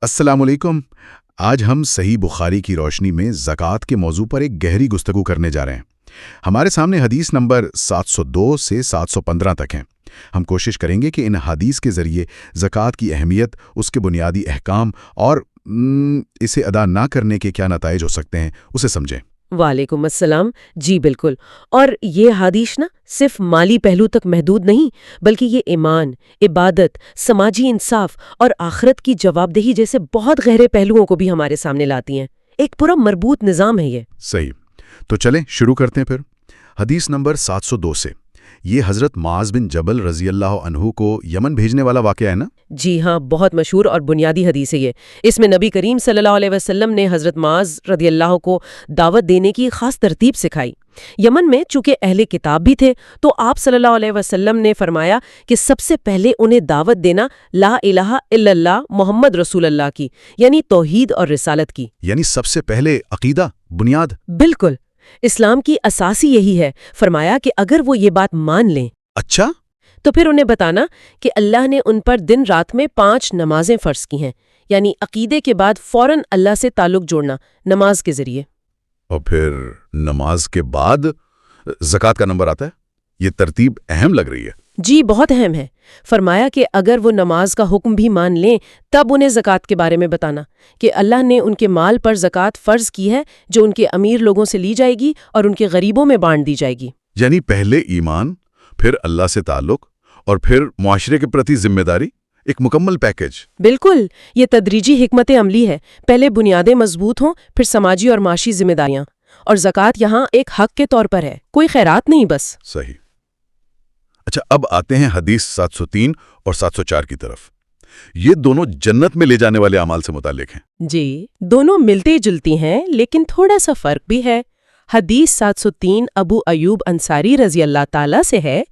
السلام علیکم۔ آج ہم صحیح بخاری کی روشنی میں زکوٰۃ کے موضوع پر ایک گہری گفتگو کرنے جا رہے ہیں۔ ہمارے سامنے حدیث نمبر 702 سے 715 تک ہیں۔ ہم کوشش کریں گے کہ ان حدیث کے ذریعے زکوٰۃ کی اہمیت، اس کے بنیادی احکام اور اسے ادا نہ کرنے کے کیا نتائج ہو سکتے ہیں اسے سمجھیں۔ وعلیکم السلام۔ جی بالکل، اور یہ حدیث صرف مالی پہلو تک محدود نہیں، بلکہ یہ ایمان، عبادت، سماجی انصاف اور آخرت کی جواب دہی جیسے بہت گہرے پہلوؤں کو بھی ہمارے سامنے لاتی ہیں۔ ایک پورا مربوط نظام ہے یہ۔ صحیح، تو چلیں شروع کرتے ہیں پھر۔ حدیث نمبر 702 سے یہ حضرت معاذ بن جبل رضی اللہ عنہ کو یمن بھیجنے والا واقعہ ہے نا؟ جی ہاں، بہت مشہور اور بنیادی حدیث ہے یہ۔ اس میں نبی کریم صلی اللہ علیہ وسلم نے حضرت معاذ رضی اللہ کو دعوت دینے کی خاص ترتیب سکھائی۔ یمن میں چونکہ اہل کتاب بھی تھے تو آپ صلی اللہ علیہ وسلم نے فرمایا کہ سب سے پہلے انہیں دعوت دینا لا الہ الا اللہ محمد رسول اللہ کی، یعنی توحید اور رسالت کی۔ یعنی سب سے پہلے عقیدہ، بنیاد۔ بالکل، اسلام کی اساس ہی یہی ہے۔ فرمایا کہ اگر وہ یہ بات مان لیں اچھا، تو پھر انہیں بتانا کہ اللہ نے ان پر دن رات میں 5 نمازیں فرض کی ہیں، یعنی عقیدے کے بعد فوراً اللہ سے تعلق جوڑنا نماز کے ذریعے۔ اور پھر نماز کے بعد زکوٰۃ کا نمبر آتا ہے۔ یہ ترتیب اہم لگ رہی ہے۔ جی بہت اہم ہے۔ فرمایا کہ اگر وہ نماز کا حکم بھی مان لیں تب انہیں زکوٰۃ کے بارے میں بتانا کہ اللہ نے ان کے مال پر زکوٰۃ فرض کی ہے جو ان کے امیر لوگوں سے لی جائے گی اور ان کے غریبوں میں بانٹ دی جائے گی۔ یعنی پہلے ایمان، پھر اللہ سے تعلق اور پھر معاشرے کے پرتی ذمہ داری، ایک مکمل پیکج۔ بالکل، یہ تدریجی حکمت عملی ہے۔ پہلے بنیادیں مضبوط ہوں، پھر سماجی اور معاشی ذمہ داریاں، اور زکوٰۃ یہاں ایک حق کے طور پر ہے، کوئی خیرات نہیں بس۔ صحیح۔ اچھا، اب آتے ہیں حدیث 703 اور 704 کی طرف۔ یہ دونوں جنت میں لے جانے والے اعمال سے متعلق ہیں۔ جی، دونوں ملتی جلتی ہیں لیکن تھوڑا سا فرق بھی ہے۔ حدیث 703 ابو ایوب انصاری رضی اللہ تعالیٰ سے ہے۔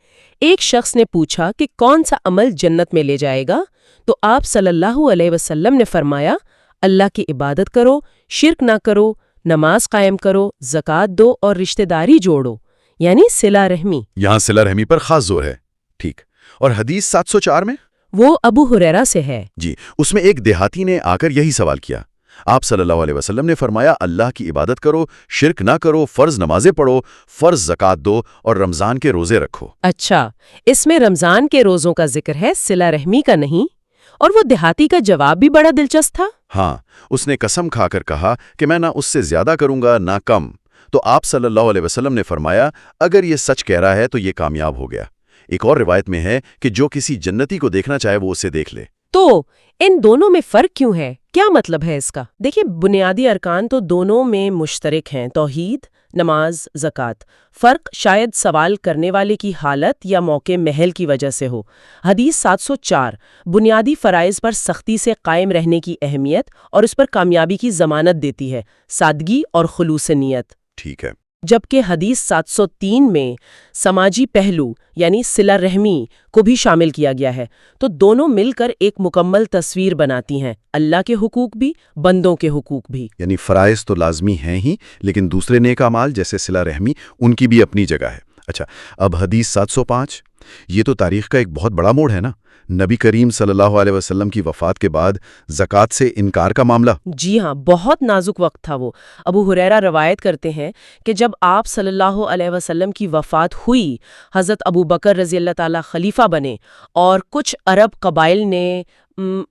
ایک شخص نے پوچھا کہ کون سا عمل جنت میں لے جائے گا، تو آپ صلی اللہ علیہ وسلم نے فرمایا، اللہ کی عبادت کرو، شرک نہ کرو، نماز قائم کرو، زکوٰۃ دو اور رشتہ داری جوڑو، یعنی صلہ رحمی۔ یہاں صلہ رحمی پر خاص زور ہے۔ ٹھیک، اور حدیث 704 میں؟ وہ ابو ہریرہ سے ہے۔ جی، اس میں ایک دیہاتی نے آ کر یہی سوال کیا۔ آپ صلی اللہ علیہ وسلم نے فرمایا، اللہ کی عبادت کرو، شرک نہ کرو، فرض نمازیں پڑھو، فرض زکوٰۃ دو اور رمضان کے روزے رکھو۔ اچھا، اس میں رمضان کے روزوں کا ذکر ہے، صلہ رحمی کا نہیں۔ اور وہ دیہاتی کا جواب بھی بڑا دلچسپ تھا۔ ہاں، اس نے قسم کھا کر کہا کہ میں نہ اس سے زیادہ کروں گا نہ کم۔ تو آپ صلی اللہ علیہ وسلم نے فرمایا، اگر یہ سچ کہہ رہا ہے تو یہ کامیاب ہو گیا۔ ایک اور روایت میں ہے کہ جو کسی جنتی کو دیکھنا چاہے وہ اسے دیکھ لے۔ تو ان دونوں میں فرق کیوں ہے؟ کیا مطلب ہے اس کا؟ دیکھیں، بنیادی ارکان تو دونوں میں مشترک ہیں، توحید، نماز، زکوٰۃ۔ فرق شاید سوال کرنے والے کی حالت یا موقع محل کی وجہ سے ہو۔ حدیث 704 بنیادی فرائض پر سختی سے قائم رہنے کی اہمیت اور اس پر کامیابی کی ضمانت دیتی ہے، سادگی اور خلوص نیت۔ ٹھیک ہے۔ جبکہ حدیث 703 میں سماجی پہلو یعنی صلہ رحمی کو بھی شامل کیا گیا ہے، تو دونوں مل کر ایک مکمل تصویر بناتی ہیں، اللہ کے حقوق بھی، بندوں کے حقوق بھی۔ یعنی فرائض تو لازمی ہیں ہی، لیکن دوسرے نیک اعمال جیسے صلہ رحمی ان کی بھی اپنی جگہ ہے۔ اچھا، اب حدیث 705، یہ تو تاریخ کا ایک بہت بڑا موڑ ہے نا؟ نبی کریم صلی اللہ علیہ وسلم کی وفات کے بعد زکوٰۃ سے انکار کا معاملہ۔ جی ہاں، بہت نازک وقت تھا وہ۔ ابو ہریرہ روایت کرتے ہیں کہ جب آپ صلی اللہ علیہ وسلم کی وفات ہوئی، حضرت ابو بکر رضی اللہ تعالیٰ خلیفہ بنے، اور کچھ عرب قبائل نے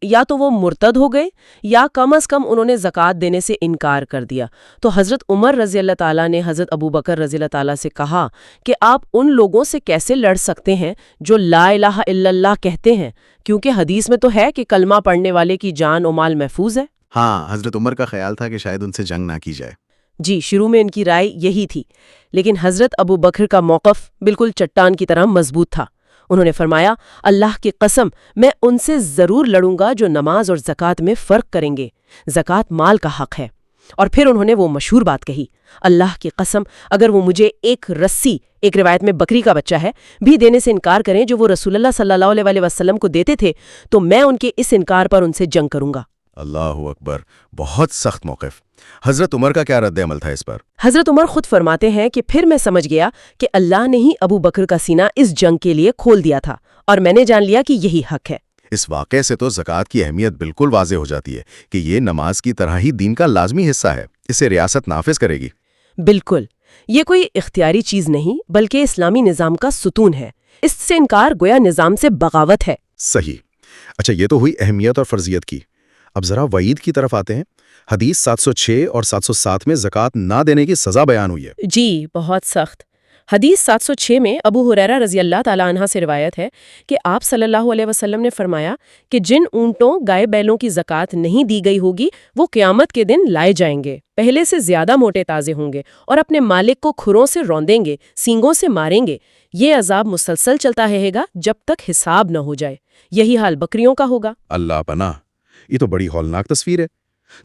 یا تو وہ مرتد ہو گئے یا کم از کم انہوں نے زکوٰۃ دینے سے انکار کر دیا۔ تو حضرت عمر رضی اللہ تعالیٰ نے حضرت ابو بکر رضی اللہ تعالیٰ سے کہا کہ آپ ان لوگوں سے کیسے لڑ سکتے ہیں جو لا الہ الا اللہ کہتے ہیں، کیونکہ حدیث میں تو ہے کہ کلمہ پڑھنے والے کی جان و مال محفوظ ہے۔ ہاں، حضرت عمر کا خیال تھا کہ شاید ان سے جنگ نہ کی جائے۔ جی، شروع میں ان کی رائے یہی تھی، لیکن حضرت ابو بکر کا موقف بالکل چٹان کی طرح مضبوط تھا۔ انہوں نے فرمایا، اللہ کی قسم میں ان سے ضرور لڑوں گا جو نماز اور زکوٰۃ میں فرق کریں گے۔ زکوٰۃ مال کا حق ہے۔ اور پھر انہوں نے وہ مشہور بات کہی، اللہ کی قسم اگر وہ مجھے ایک رسی، ایک روایت میں بکری کا بچہ ہے، بھی دینے سے انکار کریں جو وہ رسول اللہ صلی اللہ علیہ وسلم کو دیتے تھے، تو میں ان کے اس انکار پر ان سے جنگ کروں گا۔ اللہ اکبر، بہت سخت موقف۔ حضرت عمر کا کیا رد عمل تھا اس پر؟ حضرت عمر خود فرماتے ہیں کہ پھر میں سمجھ گیا کہ اللہ نے ہی ابو بکر کا سینہ اس جنگ کے لیے کھول دیا تھا، اور میں نے جان لیا کہ یہی حق ہے۔ اس واقعے سے تو زکوٰۃ کی اہمیت بالکل واضح ہو جاتی ہے کہ یہ نماز کی طرح ہی دین کا لازمی حصہ ہے، اسے ریاست نافذ کرے گی۔ بالکل، یہ کوئی اختیاری چیز نہیں بلکہ اسلامی نظام کا ستون ہے۔ اس سے انکار گویا نظام سے بغاوت ہے۔ صحیح۔ اچھا، یہ تو ہوئی اہمیت اور فرضیت کی۔ اب ذرا وعید کی طرف آتے ہیں۔ حدیث 706 اور 707 میں زکوٰۃ نہ دینے کی سزا بیان ہوئی ہے۔ جی، بہت سخت۔ حدیث 706 میں ابو ہریرہ رضی اللہ تعالیٰ عنہ سے روایت ہے کہ آپ صلی اللہ علیہ وسلم نے فرمایا کہ جن اونٹوں گائے بیلوں کی زکوٰۃ نہیں دی گئی ہوگی وہ قیامت کے دن لائے جائیں گے، پہلے سے زیادہ موٹے تازے ہوں گے اور اپنے مالک کو کھروں سے روندیں گے، سینگوں سے ماریں گے۔ یہ عذاب مسلسل چلتا رہے گا جب تک حساب نہ ہو جائے۔ یہی حال بکریوں کا ہوگا۔ اللہ پناہ، یہ تو بڑی ہولناک تصویر ہے۔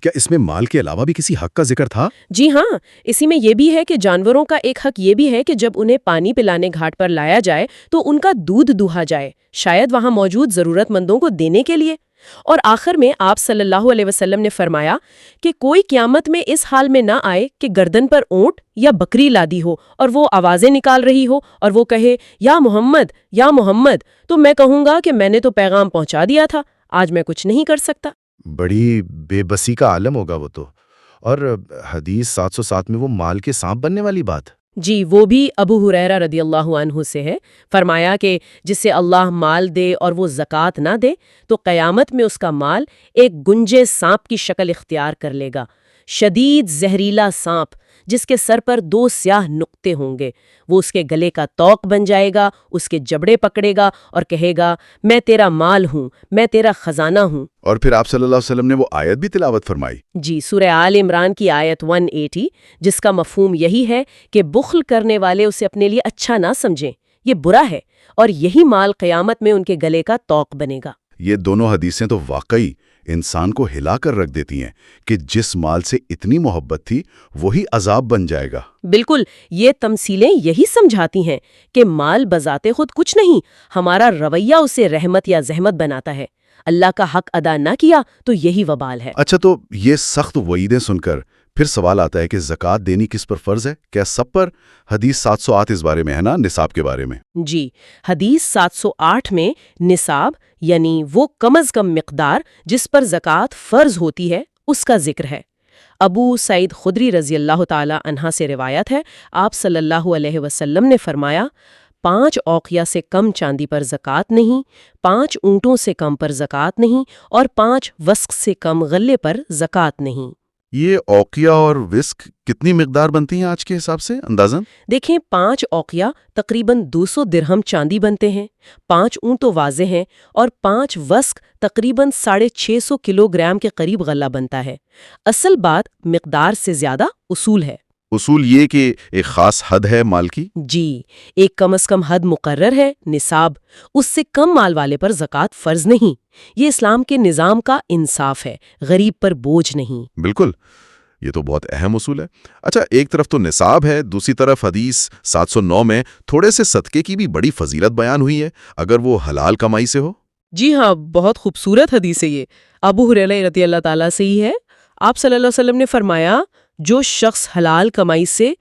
کیا اس میں مال کے علاوہ بھی کسی حق کا ذکر تھا؟ جی ہاں، اسی میں یہ بھی ہے کہ جانوروں کا ایک حق یہ بھی ہے کہ جب انہیں پانی پلانے گھاٹ پر لایا جائے تو ان کا دودھ دوہا جائے، شاید وہاں موجود ضرورت مندوں کو دینے کے لیے۔ اور آخر میں آپ صلی اللہ علیہ وسلم نے فرمایا کہ کوئی قیامت میں اس حال میں نہ آئے کہ گردن پر اونٹ یا بکری لادی ہو اور وہ آوازیں نکال رہی ہو اور وہ کہے یا محمد یا محمد، تو میں کہوں گا کہ میں نے تو پیغام پہنچا دیا تھا، آج میں کچھ نہیں کر سکتا۔ بڑی بے بسی کا عالم ہوگا وہ تو۔ اور حدیث 707 میں وہ مال کے سانپ بننے والی بات؟ جی، وہ بھی ابو ہریرہ رضی اللہ عنہ سے ہے۔ فرمایا کہ جسے اللہ مال دے اور وہ زکوٰۃ نہ دے تو قیامت میں اس کا مال ایک گنجے سانپ کی شکل اختیار کر لے گا، شدید زہریلا سانپ جس کے سر پر 2 سیاہ نقطے ہوں گے۔ وہ اس کے گلے کا طوق بن جائے گا، اس کے جبڑے پکڑے گا اور کہے گا میں تیرا مال ہوں، میں تیرا خزانہ ہوں۔ اور پھر آپ صلی اللہ علیہ وسلم نے وہ آیت بھی تلاوت فرمائی۔ جی، سورہ آل عمران کی آیت 180، جس کا مفہوم یہی ہے کہ بخل کرنے والے اسے اپنے لیے اچھا نہ سمجھیں، یہ برا ہے، اور یہی مال قیامت میں ان کے گلے کا طوق بنے گا۔ یہ دونوں حدیثیں تو واقعی انسان کو ہلا کر رکھ دیتی ہیں کہ جس مال سے اتنی محبت تھی وہی عذاب بن جائے گا۔ بالکل، یہ تمثیلیں یہی سمجھاتی ہیں کہ مال بذات خود کچھ نہیں، ہمارا رویہ اسے رحمت یا زحمت بناتا ہے۔ اللہ کا حق ادا نہ کیا تو یہی وبال ہے۔ اچھا، تو یہ سخت وعیدیں سن کر پھر سوال آتا ہے کہ زکوٰۃ دینی کس پر فرض ہے؟ کیا سب پر؟ حدیث 708 اس بارے میں ہے نا، نصاب کے بارے میں۔ جی، حدیث 708 میں نصاب یعنی وہ کم از کم مقدار جس پر زکوٰۃ فرض ہوتی ہے اس کا ذکر ہے۔ ابو سعید خدری رضی اللہ تعالی عنہ سے روایت ہے، آپ صلی اللہ علیہ وسلم نے فرمایا 5 اوقیہ سے کم چاندی پر زکوٰۃ نہیں، 5 اونٹوں سے کم پر زکوٰۃ نہیں، اور 5 وسق سے کم غلے پر زکوٰۃ نہیں۔ یہ اوقیہ اور وسق کتنی مقدار بنتی ہیں آج کے حساب سے اندازاً؟ دیکھیں، 5 اوقیہ تقریباً 200 درہم چاندی بنتے ہیں، 5 اونٹ تو واضح ہیں، اور 5 وسق تقریباً 650 کلو گرام کے قریب غلہ بنتا ہے۔ اصل بات مقدار سے زیادہ اصول ہے۔ اصول یہ کہ ایک خاص حد ہے مال کی؟ جی، ایک کم از کم حد مقرر ہے، نصاب، اس سے کم مال والے پر زکوٰۃ فرض نہیں۔ یہ اسلام کے نظام کا انصاف ہے، غریب پر بوجھ نہیں۔ بالکل، یہ تو بہت اہم اصول ہے۔ اچھا، ایک طرف تو نصاب ہے، دوسری طرف حدیث 709 میں تھوڑے سے صدقے کی بھی بڑی فضیلت بیان ہوئی ہے، اگر وہ حلال کمائی سے ہو۔ جی ہاں، بہت خوبصورت حدیث ہے یہ، ابو ہریرہ رضی اللہ تعالیٰ سے ہی ہے۔ آپ صلی اللہ علیہ وسلم نے فرمایا جو شخص حلال کمائی سے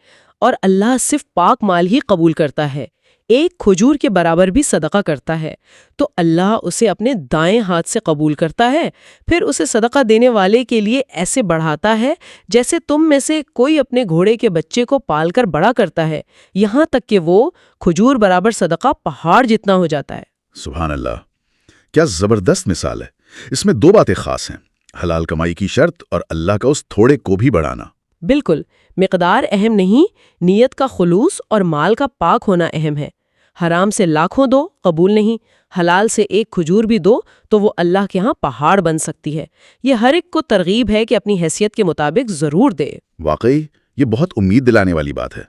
اور اللہ صرف پاک مال ہی قبول کرتا ہے، ایک کھجور کے برابر بھی صدقہ کرتا ہے تو اللہ اسے اپنے دائیں ہاتھ سے قبول کرتا ہے، پھر اسے صدقہ دینے والے کے لیے ایسے بڑھاتا ہے جیسے تم میں سے کوئی اپنے گھوڑے کے بچے کو پال کر بڑا کرتا ہے، یہاں تک کہ وہ کھجور برابر صدقہ پہاڑ جتنا ہو جاتا ہے۔ سبحان اللہ، کیا زبردست مثال ہے۔ اس میں 2 باتیں خاص ہیں، حلال کمائی کی شرط اور اللہ کا اس تھوڑے کو بھی بڑھانا۔ بالکل، مقدار اہم نہیں، نیت کا خلوص اور مال کا پاک ہونا اہم ہے۔ حرام سے لاکھوں دو قبول نہیں، حلال سے ایک کھجور بھی دو تو وہ اللہ کے ہاں پہاڑ بن سکتی ہے۔ یہ ہر ایک کو ترغیب ہے کہ اپنی حیثیت کے مطابق ضرور دے۔ واقعی یہ بہت امید دلانے والی بات ہے۔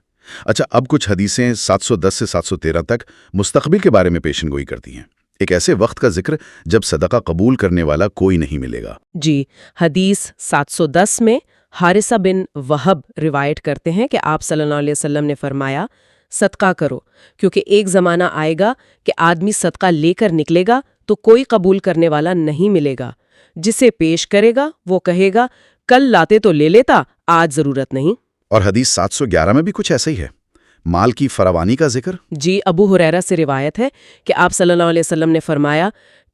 اچھا، اب کچھ حدیثیں 710 سے 713 تک مستقبل کے بارے میں پیشن گوئی کرتی ہیں، ایک ایسے وقت کا ذکر جب صدقہ قبول کرنے والا کوئی نہیں ملے گا۔ جی، حدیث 710 میں حارثہ بن وہب روایت کرتے ہیں کہ آپ صلی اللہ علیہ وسلم نے فرمایا صدقہ کرو، کیونکہ ایک زمانہ آئے گا کہ آدمی صدقہ لے کر نکلے گا تو کوئی قبول کرنے والا نہیں ملے گا، جسے پیش کرے گا وہ کہے گا کل لاتے تو لے لیتا، آج ضرورت نہیں۔ اور حدیث 711 میں بھی کچھ ایسا ہی ہے، مال کی فراوانی کا ذکر۔ جی، ابو ہریرہ سے روایت ہے کہ آپ صلی اللہ علیہ وسلم نے فرمایا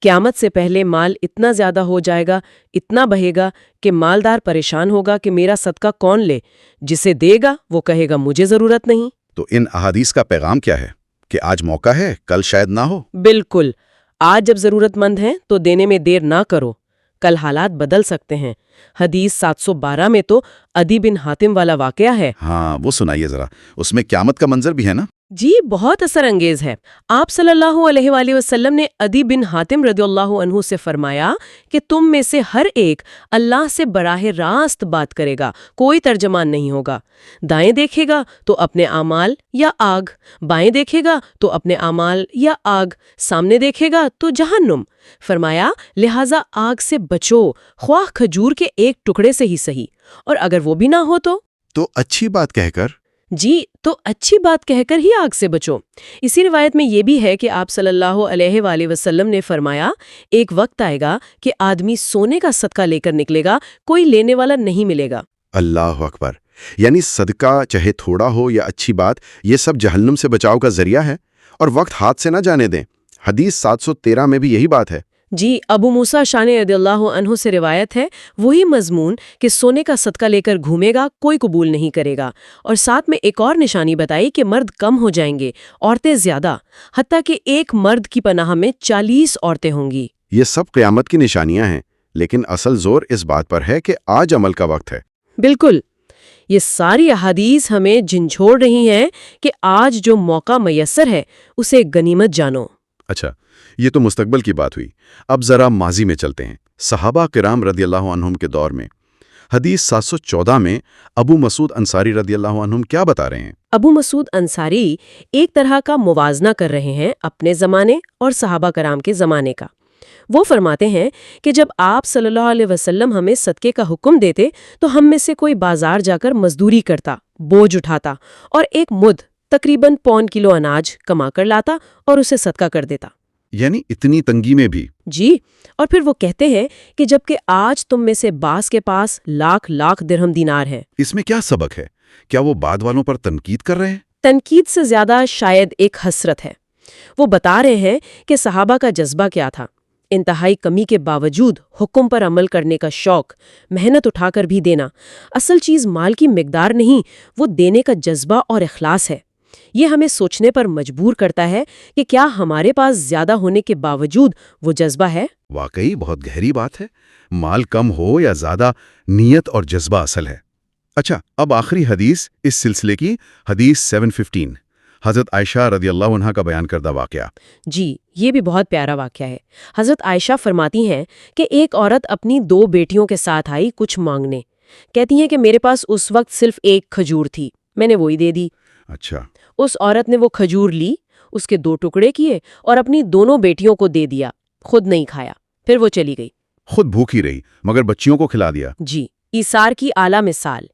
قیامت سے پہلے مال اتنا زیادہ ہو جائے گا، اتنا بہے گا کہ مالدار پریشان ہوگا کہ میرا صدقہ کون لے، جسے دے گا وہ کہے گا مجھے ضرورت نہیں۔ تو ان احادیث کا پیغام کیا ہے کہ آج موقع ہے، کل شاید نہ ہو؟ بالکل، آج جب ضرورت مند ہیں تو دینے میں دیر نہ کرو، کل حالات بدل سکتے ہیں۔ حدیث 712 میں تو عدی بن حاتم والا واقعہ ہے۔ ہاں، وہ سنائیے ذرا، اس میں قیامت کا منظر بھی ہے نا؟ جی، بہت اثر انگیز ہے۔ آپ صلی اللہ علیہ وآلہ وسلم نے عدی بن حاتم رضی اللہ عنہ سے فرمایا کہ تم میں سے ہر ایک اللہ سے براہ راست بات کرے گا، کوئی ترجمان نہیں ہوگا۔ دائیں دیکھے گا تو اپنے اعمال یا آگ، بائیں دیکھے گا تو اپنے اعمال یا آگ، سامنے دیکھے گا تو جہنم۔ فرمایا لہٰذا آگ سے بچو، خواہ کھجور کے ایک ٹکڑے سے ہی صحیح، اور اگر وہ بھی نہ ہو تو اچھی بات کہہ کر؟ جی، تو اچھی بات کہہ کر ہی آگ سے بچو۔ اسی روایت میں یہ بھی ہے کہ آپ صلی اللہ علیہ وآلہ وسلم نے فرمایا ایک وقت آئے گا کہ آدمی سونے کا صدقہ لے کر نکلے گا، کوئی لینے والا نہیں ملے گا۔ اللہ اکبر! یعنی صدقہ چاہے تھوڑا ہو یا اچھی بات، یہ سب جہنم سے بچاؤ کا ذریعہ ہے، اور وقت ہاتھ سے نہ جانے دیں۔ حدیث 713 میں بھی یہی بات ہے۔ جی، ابو موسیٰ اشعری رضی اللہ عنہ سے روایت ہے، وہی مضمون کہ سونے کا صدقہ لے کر گھومے گا کوئی قبول نہیں کرے گا، اور ساتھ میں ایک اور نشانی بتائی کہ مرد کم ہو جائیں گے، عورتیں زیادہ، حتیٰ کہ ایک مرد کی پناہ میں 40 عورتیں ہوں گی۔ یہ سب قیامت کی نشانیاں ہیں، لیکن اصل زور اس بات پر ہے کہ آج عمل کا وقت ہے۔ بالکل، یہ ساری احادیث ہمیں جھنجھوڑ رہی ہیں کہ آج جو موقع میسر ہے اسے غنیمت جانو۔ اچھا، یہ تو مستقبل کی بات ہوئی، اب ذرا ماضی میں چلتے ہیں، صحابہ کرام رضی اللہ عنہم کے دور میں۔ حدیث 714 میں ابو مسعود انصاری رضی اللہ عنہم کیا بتا رہے ہیں؟ ابو مسعود انصاری ایک طرح کا موازنہ کر رہے ہیں اپنے زمانے اور صحابہ کرام کے زمانے کا۔ وہ فرماتے ہیں کہ جب آپ صلی اللہ علیہ وسلم ہمیں صدقے کا حکم دیتے تو ہم میں سے کوئی بازار جا کر مزدوری کرتا، بوجھ اٹھاتا اور ایک مد تقریباً 1.25 کلو اناج کما کر لاتا اور اسے صدقہ کر دیتا۔ یعنی اتنی تنگی میں بھی؟ جی، اور پھر وہ کہتے ہیں کہ جبکہ آج تم میں سے بعض کے پاس لاکھ درہم دینار ہے۔ اس میں کیا سبق ہے؟ کیا وہ بعد والوں پر تنقید کر رہے ہیں؟ تنقید سے زیادہ شاید ایک حسرت ہے۔ وہ بتا رہے ہیں کہ صحابہ کا جذبہ کیا تھا، انتہائی کمی کے باوجود حکم پر عمل کرنے کا شوق، محنت اٹھا کر بھی دینا۔ اصل چیز مال کی مقدار نہیں، وہ دینے کا جذبہ اور اخلاص ہے۔ یہ ہمیں سوچنے پر مجبور کرتا ہے کہ کیا ہمارے پاس زیادہ ہونے کے باوجود وہ جذبہ ہے؟ واقعی بہت گہری بات ہے۔ مال کم ہو یا زیادہ، نیت اور جذبہ اصل ہے۔ اچھا، اب آخری حدیث اس سلسلے کی، حدیث 715، حضرت عائشہ رضی اللہ عنہا کا بیان کردہ واقعہ۔ جی، یہ بھی بہت پیارا واقعہ ہے۔ حضرت عائشہ فرماتی ہیں کہ ایک عورت اپنی 2 بیٹیوں کے ساتھ آئی کچھ مانگنے۔ کہتی ہیں کہ میرے پاس اس وقت صرف ایک کھجور تھی، میں نے وہی دے دی۔ اچھا۔ اس عورت نے وہ کھجور لی، اس کے 2 ٹکڑے کیے اور اپنی دونوں بیٹیوں کو دے دیا، خود نہیں کھایا، پھر وہ چلی گئی۔ خود بھوکی رہی مگر بچیوں کو کھلا دیا۔ جی، ایثار کی اعلیٰ مثال۔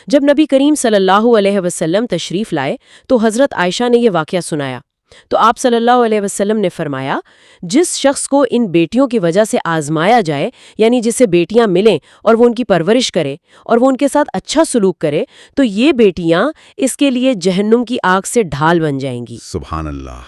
جب نبی کریم صلی اللہ علیہ وسلم تشریف لائے تو حضرت عائشہ نے یہ واقعہ سنایا تو آپ صلی اللہ علیہ وسلم نے فرمایا، جس شخص کو ان بیٹیوں کی وجہ سے آزمایا جائے، یعنی جسے بیٹیاں ملیں اور وہ ان کی پرورش کرے اور وہ ان کے ساتھ اچھا سلوک کرے، تو یہ بیٹیاں اس کے لیے جہنم کی آگ سے ڈھال بن جائیں گی۔ سبحان اللہ!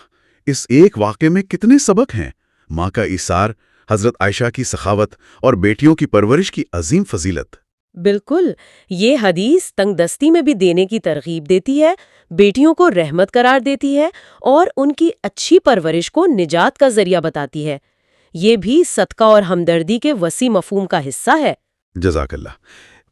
اس ایک واقعے میں کتنے سبق ہیں۔ ماں کا ایثار، حضرت عائشہ کی سخاوت اور بیٹیوں کی پرورش کی عظیم فضیلت۔ بالکل، یہ حدیث تنگ دستی میں بھی دینے کی ترغیب دیتی ہے، بیٹیوں کو رحمت قرار دیتی ہے اور ان کی اچھی پرورش کو نجات کا ذریعہ بتاتی ہے۔ یہ بھی صدقہ اور ہمدردی کے وسیع مفہوم کا حصہ ہے۔ جزاک اللہ۔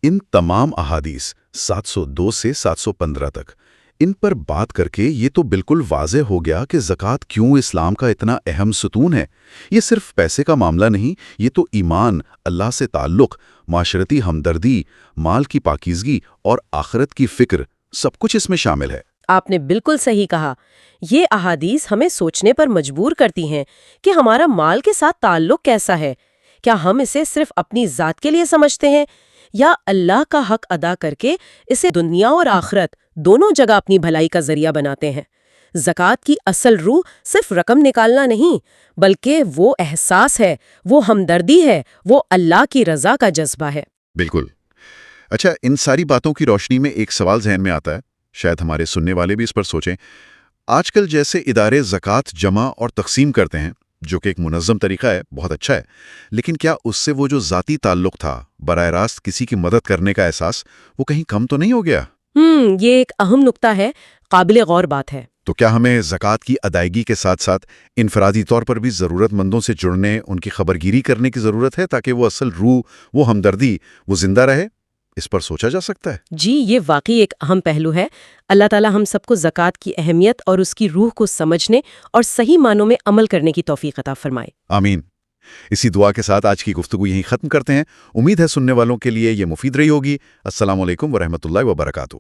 ان تمام احادیث 702 سے 715 تک، ان پر بات کر کے یہ تو بالکل واضح ہو گیا کہ زکوٰۃ کیوں اسلام کا اتنا اہم ستون ہے۔ یہ صرف پیسے کا معاملہ نہیں، یہ تو ایمان، اللہ سے تعلق، معاشرتی ہمدردی، مال کی پاکیزگی اور آخرت کی فکر، سب کچھ اس میں شامل ہے۔ آپ نے بالکل صحیح کہا۔ یہ احادیث ہمیں سوچنے پر مجبور کرتی ہیں کہ ہمارا مال کے ساتھ تعلق کیسا ہے۔ کیا ہم اسے صرف اپنی ذات کے لیے سمجھتے ہیں یا اللہ کا حق ادا کر کے اسے دنیا اور آخرت دونوں جگہ اپنی بھلائی کا ذریعہ بناتے ہیں؟ زکوٰۃ کی اصل روح صرف رقم نکالنا نہیں، بلکہ وہ احساس ہے، وہ ہمدردی ہے، وہ اللہ کی رضا کا جذبہ ہے۔ بالکل۔ اچھا، ان ساری باتوں کی روشنی میں ایک سوال ذہن میں آتا ہے، شاید ہمارے سننے والے بھی اس پر سوچیں۔ آج کل جیسے ادارے زکوٰۃ جمع اور تقسیم کرتے ہیں، جو کہ ایک منظم طریقہ ہے، بہت اچھا ہے، لیکن کیا اس سے وہ جو ذاتی تعلق تھا، براہ راست کسی کی مدد کرنے کا احساس، وہ کہیں کم تو نہیں ہو گیا؟ یہ ایک اہم نقطہ ہے، قابل غور بات ہے۔ تو کیا ہمیں زکوٰۃ کی ادائیگی کے ساتھ ساتھ انفرادی طور پر بھی ضرورت مندوں سے جڑنے، ان کی خبرگیری کرنے کی ضرورت ہے تاکہ وہ اصل روح، وہ ہمدردی، وہ زندہ رہے؟ اس پر سوچا جا سکتا ہے۔ جی، یہ واقعی ایک اہم پہلو ہے۔ اللہ تعالی ہم سب کو زکوٰۃ کی اہمیت اور اس کی روح کو سمجھنے اور صحیح معنوں میں عمل کرنے کی توفیق عطا فرمائے۔ آمین۔ اسی دعا کے ساتھ آج کی گفتگو یہیں ختم کرتے ہیں۔ امید ہے سننے والوں کے لیے یہ مفید رہی ہوگی۔ السلام علیکم ورحمۃ اللہ وبرکاتہ۔